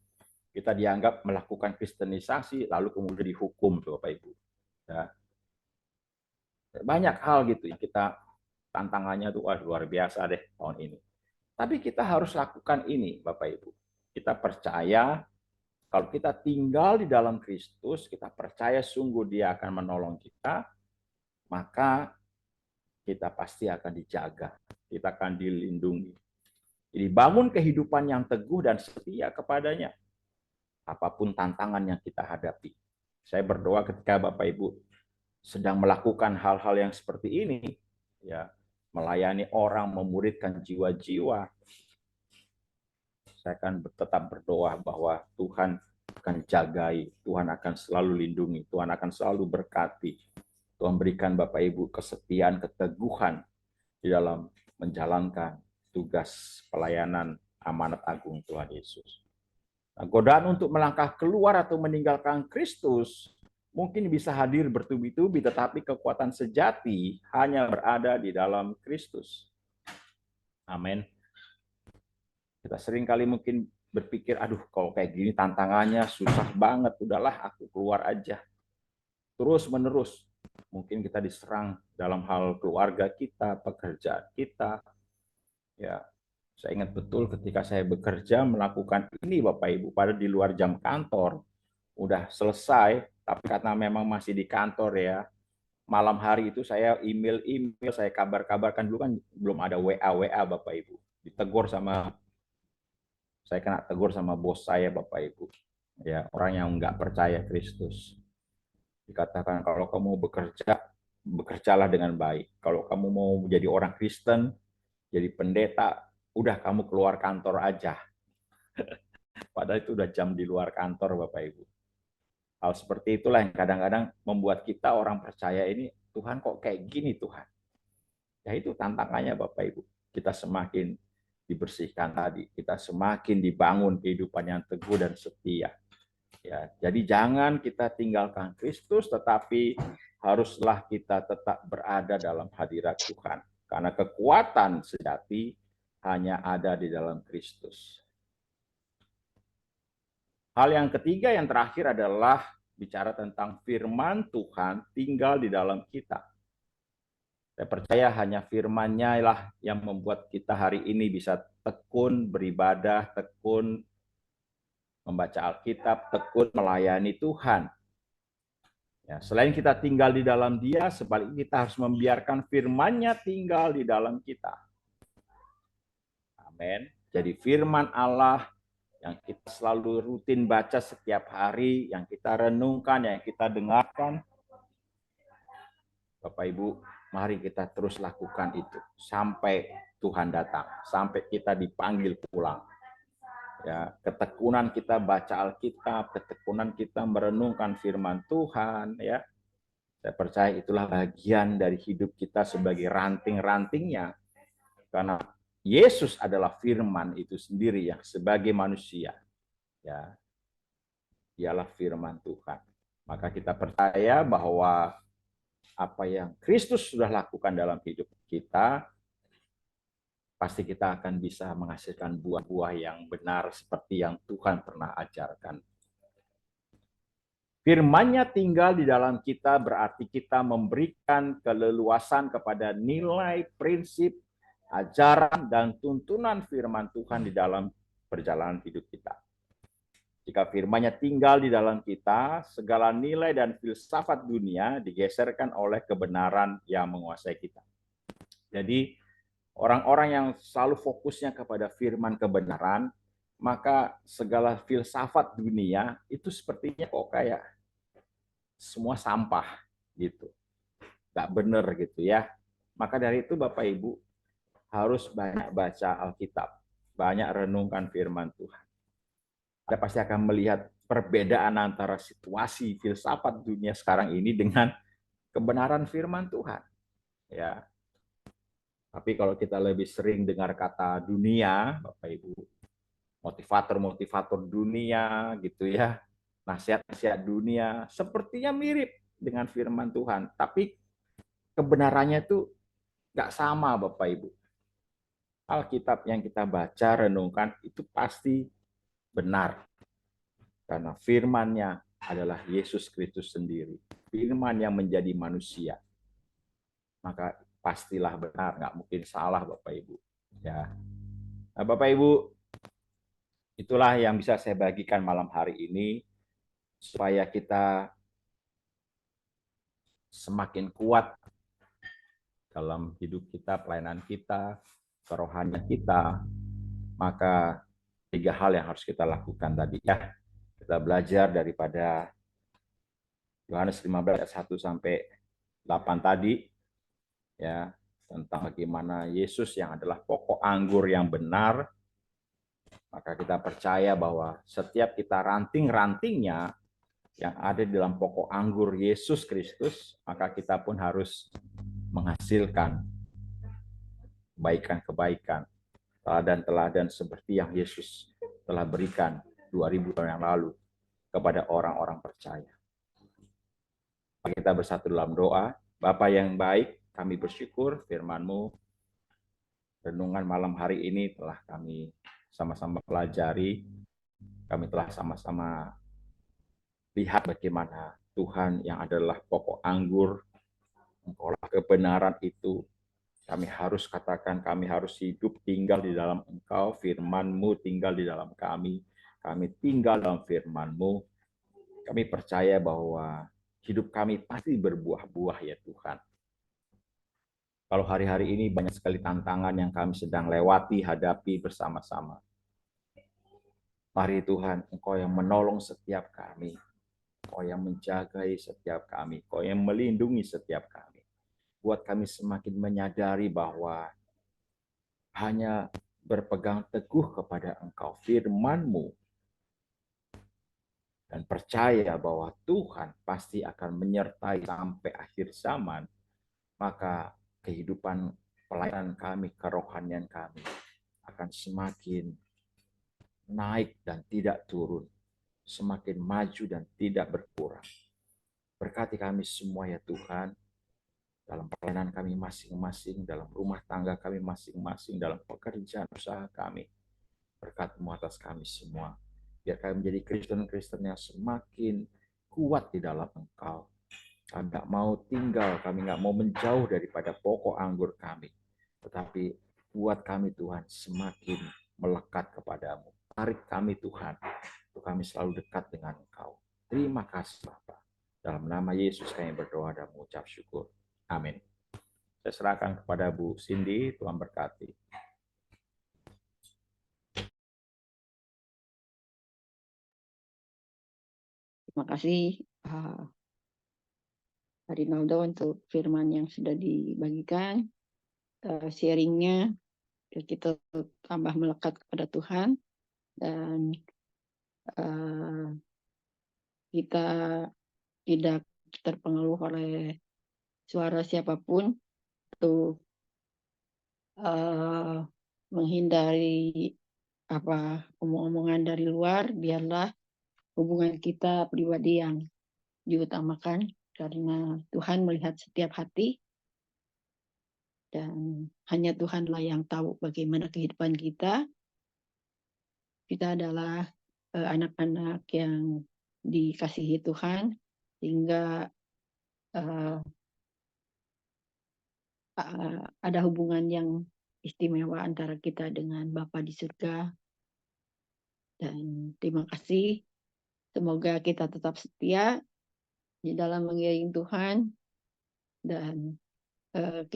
Kita dianggap melakukan kristenisasi, lalu kemudian dihukum, Bapak Ibu. Ya. Banyak hal gitu yang kita tantangannya tuh luar biasa deh tahun ini. Tapi kita harus lakukan ini, Bapak Ibu. Kita percaya kalau kita tinggal di dalam Kristus, kita percaya sungguh Dia akan menolong kita, maka kita pasti akan dijaga, kita akan dilindungi. Jadi bangun kehidupan yang teguh dan setia kepadanya, apapun tantangan yang kita hadapi. Saya berdoa ketika Bapak Ibu sedang melakukan hal-hal yang seperti ini, ya, melayani orang, memuridkan jiwa-jiwa, saya akan tetap berdoa bahwa Tuhan akan jagai, Tuhan akan selalu lindungi, Tuhan akan selalu berkati. Tuhan berikan Bapak Ibu kesetiaan, keteguhan di dalam menjalankan tugas pelayanan amanat agung Tuhan Yesus. Nah, godaan untuk melangkah keluar atau meninggalkan Kristus mungkin bisa hadir bertubi-tubi, tetapi kekuatan sejati hanya berada di dalam Kristus. Amin. Kita sering kali mungkin berpikir, aduh kalau kayak gini tantangannya susah banget, udahlah aku keluar aja. Terus menerus, mungkin kita diserang dalam hal keluarga kita, pekerjaan kita. Ya, saya ingat betul ketika saya bekerja melakukan ini Bapak Ibu, pada di luar jam kantor, udah selesai, tapi karena memang masih di kantor ya, malam hari itu saya email, saya kabar-kabarkan dulu kan belum ada WA Bapak Ibu. Ditegur sama saya kena tegur sama bos saya Bapak Ibu. Ya, orang yang nggak percaya Kristus. Dikatakan kalau kamu bekerja, bekerjalah dengan baik. Kalau kamu mau menjadi orang Kristen, jadi pendeta, udah kamu keluar kantor aja. Padahal itu udah jam di luar kantor Bapak Ibu. Hal seperti itulah yang kadang-kadang membuat kita orang percaya ini, Tuhan kok kayak gini Tuhan. Ya itu tantangannya Bapak Ibu. Kita semakin dibersihkan tadi, kita semakin dibangun kehidupan yang teguh dan setia. Ya, jadi jangan kita tinggalkan Kristus, tetapi haruslah kita tetap berada dalam hadirat Tuhan. Karena kekuatan sejati hanya ada di dalam Kristus. Hal yang ketiga yang terakhir adalah bicara tentang firman Tuhan tinggal di dalam kita. Saya percaya hanya firman-Nya lah yang membuat kita hari ini bisa tekun beribadah, tekun membaca Alkitab, tekun melayani Tuhan. Ya, selain kita tinggal di dalam Dia, sebaliknya kita harus membiarkan firman-Nya tinggal di dalam kita. Amin. Jadi firman Allah yang kita selalu rutin baca setiap hari, yang kita renungkan, yang kita dengarkan, Bapak Ibu, mari kita terus lakukan itu sampai Tuhan datang, sampai kita dipanggil pulang. Ya, ketekunan kita baca Alkitab, ketekunan kita merenungkan firman Tuhan, ya. Saya percaya itulah bagian dari hidup kita sebagai ranting-rantingnya. Karena Yesus adalah firman itu sendiri yang sebagai manusia. Ya, dialah firman Tuhan. Maka kita percaya bahwa apa yang Kristus sudah lakukan dalam hidup kita, pasti kita akan bisa menghasilkan buah-buah yang benar seperti yang Tuhan pernah ajarkan. Firman-Nya tinggal di dalam kita berarti kita memberikan keleluasan kepada nilai, prinsip, ajaran, dan tuntunan firman Tuhan di dalam perjalanan hidup kita. Jika firman-Nya tinggal di dalam kita, segala nilai dan filsafat dunia digeserkan oleh kebenaran yang menguasai kita. Jadi, orang-orang yang selalu fokusnya kepada firman kebenaran, maka segala filsafat dunia itu sepertinya kok kayak semua sampah gitu. nggak benar gitu ya. Maka dari itu Bapak Ibu harus banyak baca Alkitab, banyak renungkan firman Tuhan. Anda pasti akan melihat perbedaan antara situasi filsafat dunia sekarang ini dengan kebenaran firman Tuhan. Ya, tapi kalau kita lebih sering dengar kata dunia, Bapak Ibu, motivator-motivator dunia gitu ya, nasihat-nasihat dunia, sepertinya mirip dengan firman Tuhan, tapi kebenarannya itu nggak sama Bapak Ibu. Alkitab yang kita baca, renungkan itu pasti benar. Karena firman-Nya adalah Yesus Kristus sendiri. Firman yang menjadi manusia. Maka pastilah benar, nggak mungkin salah Bapak Ibu. Ya. Nah, Bapak Ibu, itulah yang bisa saya bagikan malam hari ini supaya kita semakin kuat dalam hidup kita, pelayanan kita, kerohanian kita. Maka tiga hal yang harus kita lakukan tadi ya. Kita belajar daripada Yohanes 15 ayat 1 sampai 8 tadi ya, tentang bagaimana Yesus yang adalah pokok anggur yang benar. Maka kita percaya bahwa setiap kita ranting-rantingnya yang ada di dalam pokok anggur Yesus Kristus, maka kita pun harus menghasilkan kebaikan-kebaikan, teladan-teladan seperti yang Yesus telah berikan 2000 tahun yang lalu kepada orang-orang percaya. Kita bersatu dalam doa. Bapa yang baik, kami bersyukur firman-Mu, renungan malam hari ini telah kami sama-sama pelajari, kami telah sama-sama lihat bagaimana Tuhan yang adalah pokok anggur, Engkaulah kebenaran itu. Kami harus katakan, kami harus hidup tinggal di dalam Engkau, firman-Mu tinggal di dalam kami tinggal dalam firman-Mu. Kami percaya bahwa hidup kami pasti berbuah-buah ya Tuhan. Kalau hari-hari ini banyak sekali tantangan yang kami sedang lewati, hadapi bersama-sama. Mari Tuhan, Engkau yang menolong setiap kami. Engkau yang menjagai setiap kami. Engkau yang melindungi setiap kami. Buat kami semakin menyadari bahwa hanya berpegang teguh kepada Engkau, firman-Mu, dan percaya bahwa Tuhan pasti akan menyertai sampai akhir zaman, maka kehidupan pelayanan kami, kerohanian kami akan semakin naik dan tidak turun, semakin maju dan tidak berkurang. Berkati kami semua ya Tuhan, dalam pelayanan kami masing-masing, dalam rumah tangga kami masing-masing, dalam pekerjaan usaha kami. Berkat-Mu atas kami semua. Biar kami menjadi Kristen-Kristen yang semakin kuat di dalam Engkau. Kami nggak mau tinggal, kami nggak mau menjauh daripada pokok anggur kami. Tetapi buat kami Tuhan semakin melekat kepadamu. Tarik kami Tuhan, untuk kami selalu dekat dengan Engkau. Terima kasih Bapak. Dalam nama Yesus kami berdoa dan mengucap syukur. Amin. Saya serahkan kepada Bu Cindy, Tuhan berkati. Terima kasih Pak Rinaldo untuk firman yang sudah dibagikan, sharingnya kita tambah melekat kepada Tuhan dan kita tidak terpengaruh oleh suara siapapun untuk menghindari omong-omongan dari luar. Biarlah hubungan kita pribadi yang diutamakan karena Tuhan melihat setiap hati dan hanya Tuhanlah yang tahu bagaimana kehidupan kita. Kita adalah anak-anak yang dikasihi Tuhan sehingga ada hubungan yang istimewa antara kita dengan Bapa di surga. Dan terima kasih. Semoga kita tetap setia di dalam mengiring Tuhan dan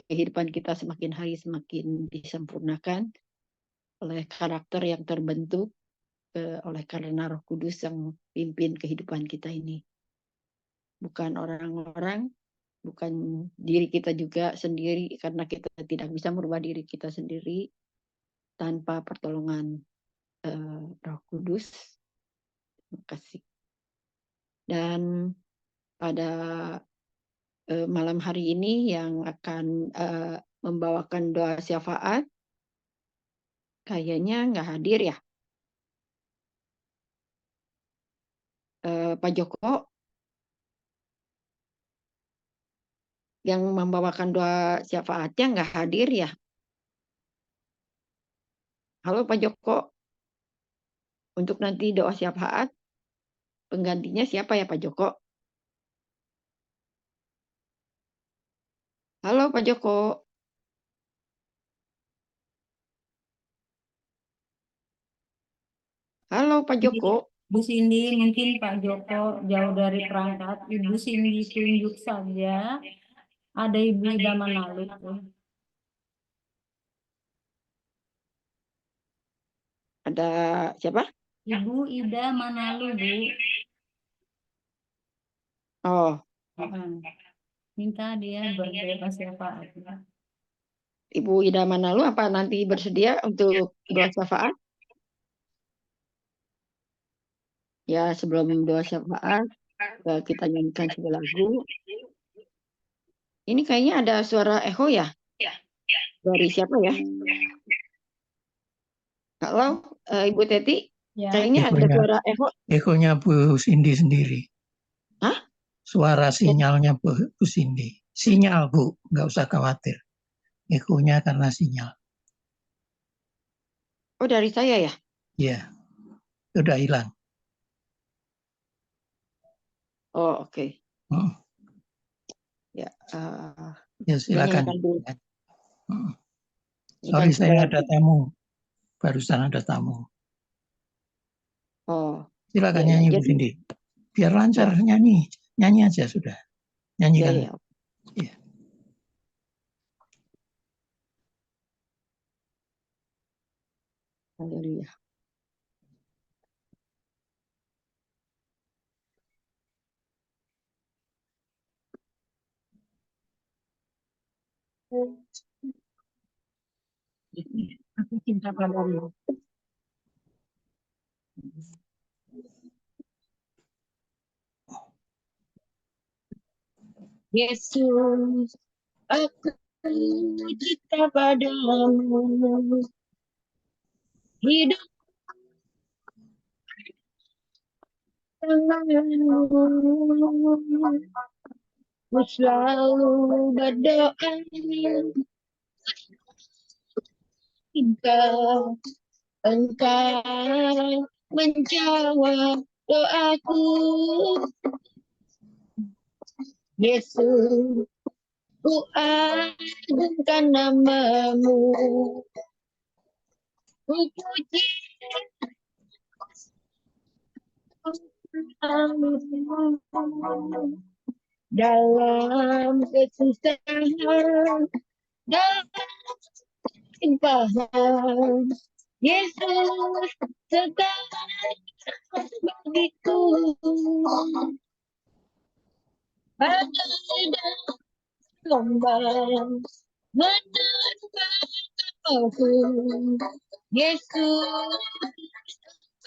kehidupan kita semakin hari semakin disempurnakan oleh karakter yang terbentuk oleh karena Roh Kudus yang pimpin kehidupan kita ini. Bukan orang-orang, bukan diri kita juga sendiri, karena kita tidak bisa merubah diri kita sendiri tanpa pertolongan Roh Kudus. Terima kasih. Dan pada malam hari ini yang akan membawakan doa syafaat kayaknya nggak hadir ya, Pak Joko yang membawakan doa syafaatnya nggak hadir ya. Halo Pak Joko, untuk nanti doa syafaat penggantinya siapa ya Pak Joko? Halo Pak Joko. Halo Pak Joko. Bu Cindy, mungkin Pak Joko jauh dari perangkat. Ibu Cindy tunjuk saja. Ada Ibu Ida Manalu tuh. Ada siapa? Ibu Ida Manalu, Bu. Oh, Minta dia berdoa syafaat. Ibu Ida Manalu apa nanti bersedia untuk doa syafaat? Ya, sebelum doa syafaat kita nyanyikan sebuah lagu. Ini kayaknya ada suara echo ya? Dari siapa ya? Kalau Ibu Teti, Ya. kayaknya ada suara echo. Ekonya Bu Cindy sendiri. Hah? Suara sinyalnya Bu Cindy. Sinyal Bu, nggak usah khawatir. Ekonya karena sinyal. Oh, dari saya ya? Iya, sudah hilang. Oh, oke. Ya, Ya silakan. nyanyikan dulu. Sorry, saya sebuah ada lagu. tamu. Barusan ada tamu. Oh, Silakan ya, nyanyi ya. Bu Cindy. Biar lancar nyanyi. Nyanyi aja sudah. Nyanyikan. Ya, ya. Iya. Haleluya. Aku cinta padamu. Yesus, aku cinta padamu. Hidup tanganmu. Ku selalu berdoa. Engkau menjawab doaku. Yesus, ku agungkan namamu. Ku puji dalam kesusahan, dalam limpahan. Yesus segala bagiku. Badai dan gelombang menerpa aku. Yesus,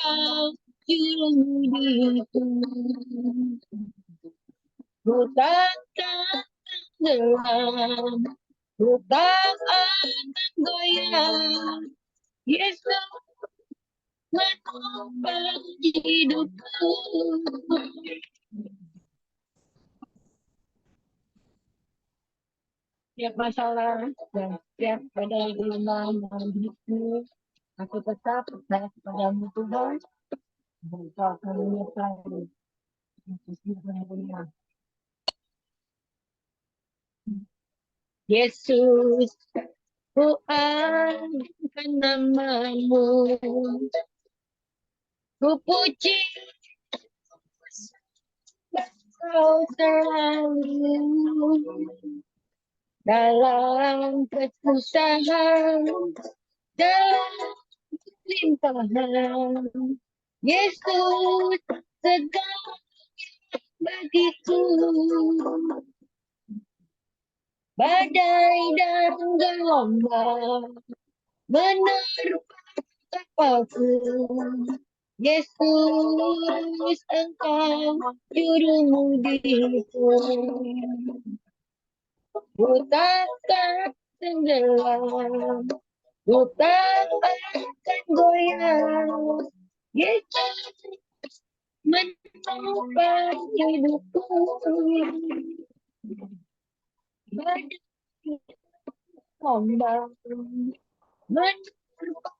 kau juru hidup. Ku takkan tenggelam, ku tak akan goyah. Yesus menopang hidupku. Setiap masalah dan setiap badai gelombang dalam hidupku, aku tetap percaya kepadamu Tuhan. Engkau akan menyertai. Yesus, ku angkat namamu. Ku puji kau selalu dalam kesusahan, dalam limpahan. Yesus segala bagiku. badai dan gelombang menerpa kapalku. Yesus, Engkau juru mudiku. Ku takkan tenggelam, ku takkan goyang. Yesus menopang hidupku. Badai gelombang menerpa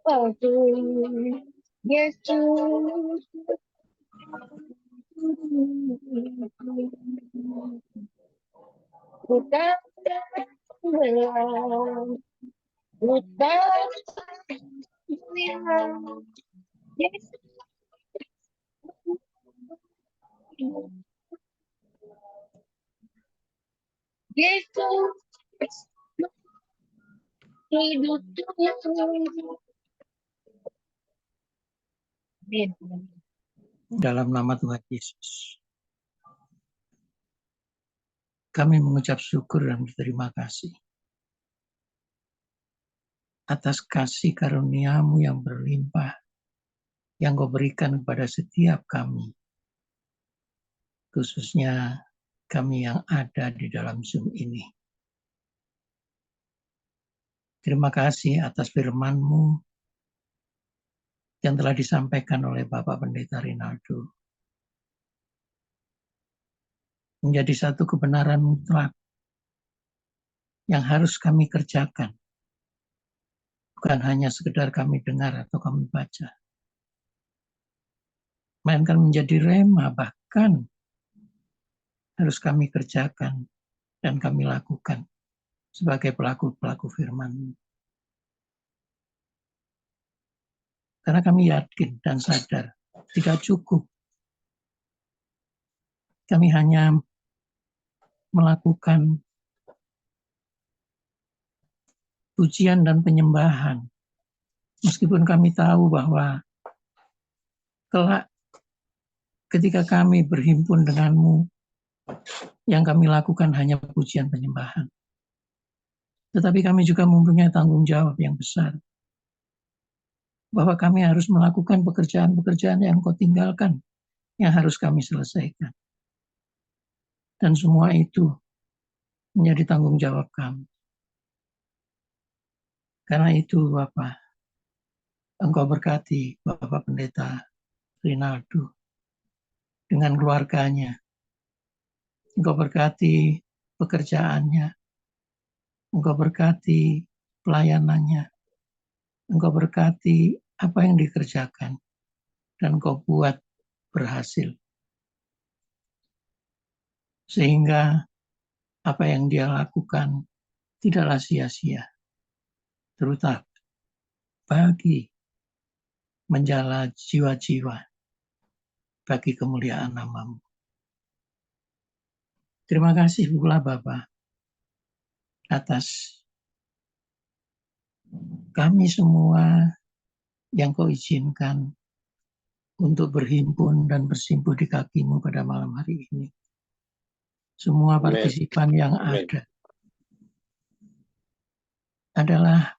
kapalku. Yesus, ku takkan tenggelam, ku takkan goyang. Yesus, Yesus hidupku. Amin. Dalam nama Tuhan Yesus, kami mengucap syukur dan berterima kasih atas kasih karunia-Mu yang berlimpah yang Kau berikan kepada setiap kami, khususnya kami yang ada di dalam Zoom ini. Terima kasih atas firman-Mu yang telah disampaikan oleh Bapak Pendeta Rinaldo. Menjadi satu kebenaran mutlak yang harus kami kerjakan. Bukan hanya sekedar kami dengar atau kami baca. Melainkan menjadi rema, bahkan harus kami kerjakan dan kami lakukan sebagai pelaku-pelaku firman-Mu. Karena kami yakin dan sadar tidak cukup. Kami hanya melakukan pujian dan penyembahan. Meskipun kami tahu bahwa kelak ketika kami berhimpun dengan-Mu, yang kami lakukan hanya pujian penyembahan. Tetapi kami juga mempunyai tanggung jawab yang besar. Bahwa kami harus melakukan pekerjaan-pekerjaan yang Kau tinggalkan, yang harus kami selesaikan. Dan semua itu menjadi tanggung jawab kami. Karena itu Bapak, Engkau berkati Bapak Pendeta Rinaldo dengan keluarganya. Engkau berkati pekerjaannya. Engkau berkati pelayanannya. Engkau berkati apa yang dikerjakan. Dan Engkau buat berhasil. Sehingga apa yang dia lakukan tidaklah sia-sia. Terutama bagi menjala jiwa-jiwa bagi kemuliaan nama-Mu. Terima kasih pula Bapa atas kami semua yang Kau izinkan untuk berhimpun dan bersimpuh di kaki-Mu pada malam hari ini. Semua partisipan yang ada adalah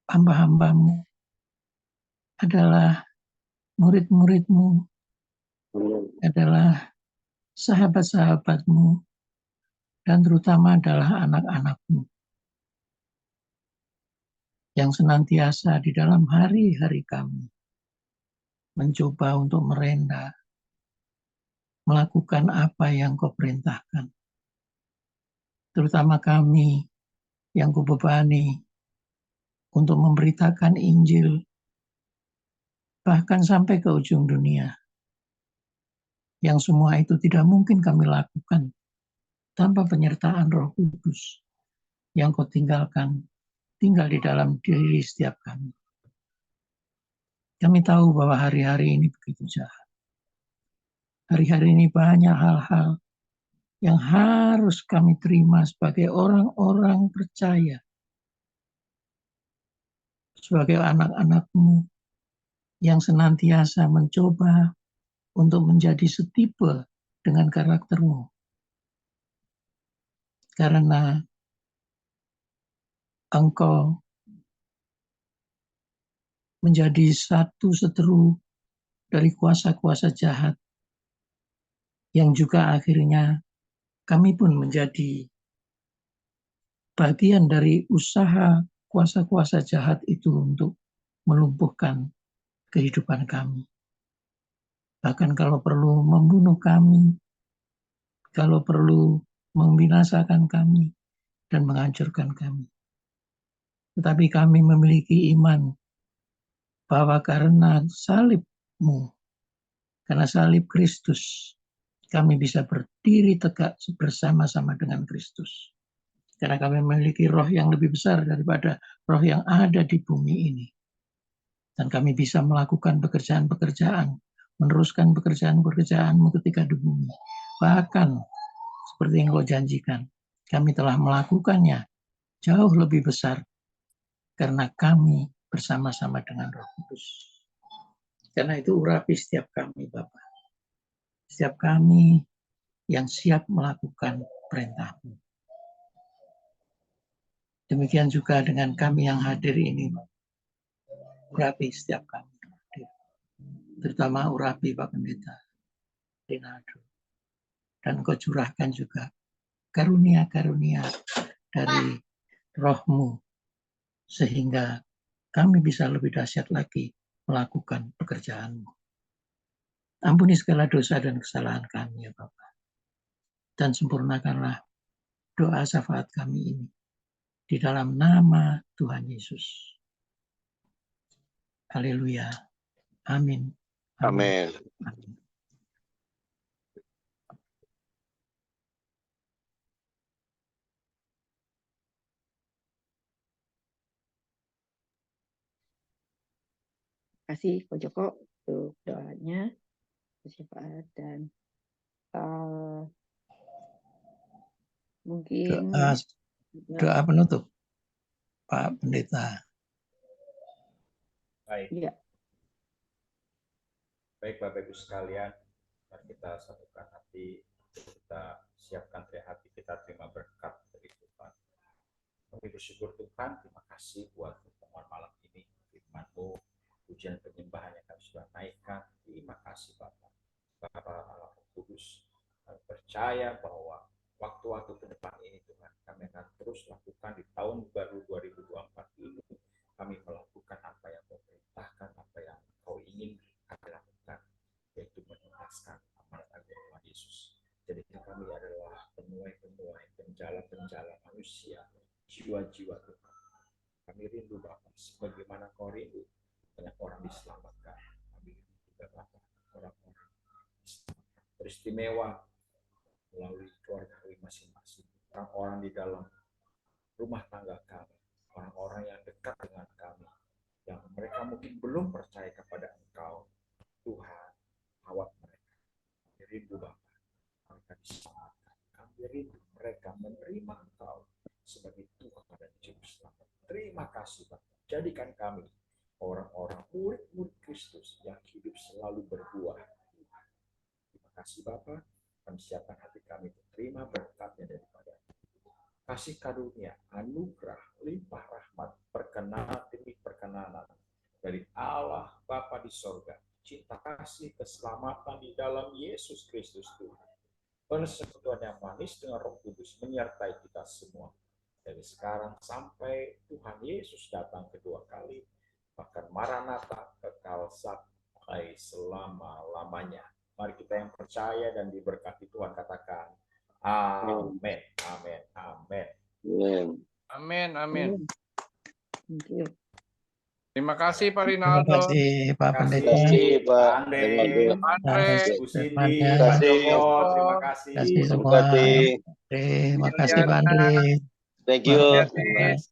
hamba-hamba-Mu, adalah murid-murid-Mu, adalah sahabat-sahabat-Mu, dan terutama adalah anak-anak-Mu yang senantiasa di dalam hari-hari kami mencoba untuk merenda, melakukan apa yang Kau perintahkan. Terutama kami yang Kau bebani untuk memberitakan Injil bahkan sampai ke ujung dunia. Yang semua itu tidak mungkin kami lakukan tanpa penyertaan Roh Kudus yang Kau tinggal di dalam diri setiap kami. Kami tahu bahwa hari-hari ini begitu jahat. Hari-hari ini banyak hal-hal yang harus kami terima sebagai orang-orang percaya, sebagai anak-anak-Mu yang senantiasa mencoba untuk menjadi setipe dengan karakter-Mu. karena Engkau menjadi satu seteru dari kuasa-kuasa jahat yang juga akhirnya kami pun menjadi bagian dari usaha kuasa-kuasa jahat itu untuk melumpuhkan kehidupan kami. Bahkan kalau perlu membunuh kami, kalau perlu membinasakan kami dan menghancurkan kami. Tetapi kami memiliki iman bahwa karena salib-Mu, karena salib Kristus, kami bisa berdiri tegak bersama-sama dengan Kristus. Karena kami memiliki roh yang lebih besar daripada roh yang ada di bumi ini. Dan kami bisa melakukan pekerjaan-pekerjaan, meneruskan pekerjaan-pekerjaan-Mu ketika di bumi. Bahkan, seperti yang Kau janjikan, kami telah melakukannya jauh lebih besar karena kami bersama-sama dengan Roh Kudus. Karena itu urapi setiap kami, Bapa. Setiap kami yang siap melakukan perintah-Mu. Demikian juga dengan kami yang hadir ini, urapi setiap kami. Terutama urapi Pak Pendeta Rinaldo. Dan Kau curahkan juga karunia-karunia dari Roh-Mu, sehingga kami bisa lebih dahsyat lagi melakukan pekerjaan-Mu. Ampuni segala dosa dan kesalahan kami, ya Bapa. Dan sempurnakanlah doa syafaat kami ini di dalam nama Tuhan Yesus. Haleluya. Amin. Amin. Amin. Terima kasih Ko Joko untuk doanya, syafaat, dan mungkin Doa penutup, Pak Pendeta. Baik. ya. Baik Bapak Ibu sekalian, mari kita satukan hati, kita siapkan hati kita terima berkat dari Tuhan. Kami bersyukur Tuhan, terima kasih buat pertemuan malam ini, firman-Mu, pujian penyembahan yang kami sudah naikkan. Terima kasih Bapak. Bapak Allah Kudus, kami percaya bahwa waktu-waktu ke depan ini Tuhan, kami akan terus lakukan di tahun baru 2024 ini. Kami melakukan apa yang Kau perintahkan, apa yang Kau ingin kami lakukan, yaitu menuntaskan amanat agung Tuhan Yesus. Jadi kami adalah penuai-penuai, penjala-penjala manusia, jiwa-jiwa Tuhan. Kami rindu Bapak, sebagaimana Kau rindu banyak orang diselamatkan. Kami rindu juga Bapak, orang-orang beristimewa melalui keluarga kami masing-masing, orang-orang di dalam rumah tangga kami, orang-orang yang dekat dengan kami, yang mereka mungkin belum percaya kepada Engkau, Tuhan, rawat mereka. Kami rindu Bapak, mereka diselamatkan. Kami rindu mereka menerima Engkau sebagai Tuhan dan Juru Selamat. Terima kasih Bapak, jadikan kami orang-orang murid-murid Kristus yang hidup selalu berbuah. Terima kasih Bapak, kami siapkan hati kami untuk terima berkatnya daripada kasih karunia, anugerah, limpah rahmat, perkenanan demi perkenanan dari Allah Bapa di sorga, cinta kasih, keselamatan di dalam Yesus Kristus Tuhan. Persekutuan yang manis dengan Roh Kudus menyertai kita semua. Dari sekarang sampai Tuhan Yesus datang kedua kali, bahkan Maranatha, kekal sampai selama-lamanya. Mari kita yang percaya dan diberkati Tuhan katakan amin, amin, amin. Amin, amin. Thank you. Terima kasih Pak Terima Rinaldo. kasih Pak Pendeta. Terima kasih Pak Andre, Andre. Bu Cindy, Terima Pak kasih. Joko, terima kasih. kasih Terima semua. kasih. Terima kasih Pak Andre. Thank Luar you. biasa.